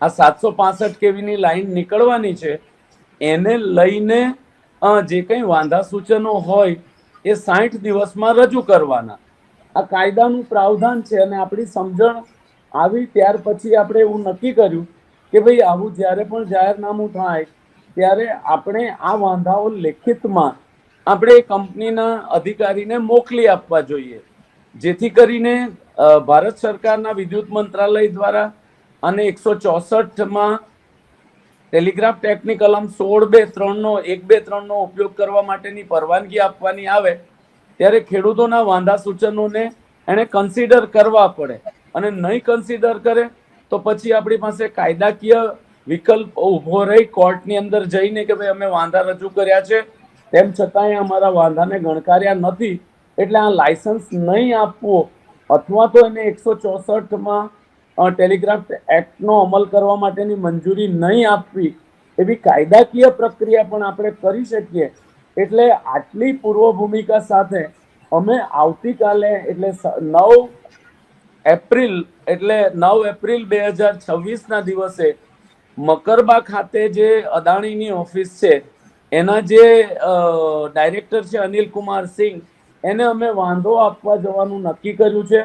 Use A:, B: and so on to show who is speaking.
A: આ 765 કેવીની લાઈન નીકળવાની છે, એને લઈને જે કંઈ વાંધા સૂચનો હોય એ 60 દિવસમાં રજૂ કરવાના. આ કાયદાનું પ્રાવધાન છે અને આપણી સમજણ આવી ત્યાર પછી આપણે એવું નક્કી કર્યું કે ભાઈ આવું જ્યારે પણ જાહેરનામું થાય ત્યારે આપણે આ વાંધાઓ લેખિતમાં આપણે કંપનીના અધિકારીને મોકલી આપવા જોઈએ, જેથી કરીને ભારત સરકારના વિદ્યુત મંત્રાલય દ્વારા અને 164માં ટેલિગ્રાફ ટેક્ટની કલમ 16(2)(3) 1(2)(3) ઉપયોગ કરવા માટેની પરવાનગી આપવાની આવે ત્યારે ખેડૂતોના વાંધા સૂચનોને એને કન્સિડર કરવા પડે, અને નહીં કન્સિડર કરે તો પછી આપણી પાસે કાયદાકીય વિકલ્પ ઉભો રહી કોર્ટની અંદર જઈને કે ભાઈ અમે વાંધા રજૂ કર્યા છે, તેમ છતાંય અમારા વાંધાને ગણકાર્યા નથી, એટલે આ લાયસન્સ નહીં આપવો અથવા તો એને 164માં ટેલિગ્રાફ એક્ટનો અમલ કરવા માટેની મંજૂરી નહીં આપવી, એવી કાયદાકીય પ્રક્રિયા પણ આપણે કરી શકીએ. એટલે આટલી પૂર્વ ભૂમિકા સાથે અમે આવતીકાલે એટલે 9 એપ્રિલ 2026ના દિવસે મકરબા ખાતે જે અદાણીની ઓફિસ છે એના જે ડાયરેક્ટર છે અનિલ કુમાર સિંહ, એને અમે વાંધો આપવા જવાનું નક્કી કર્યું છે.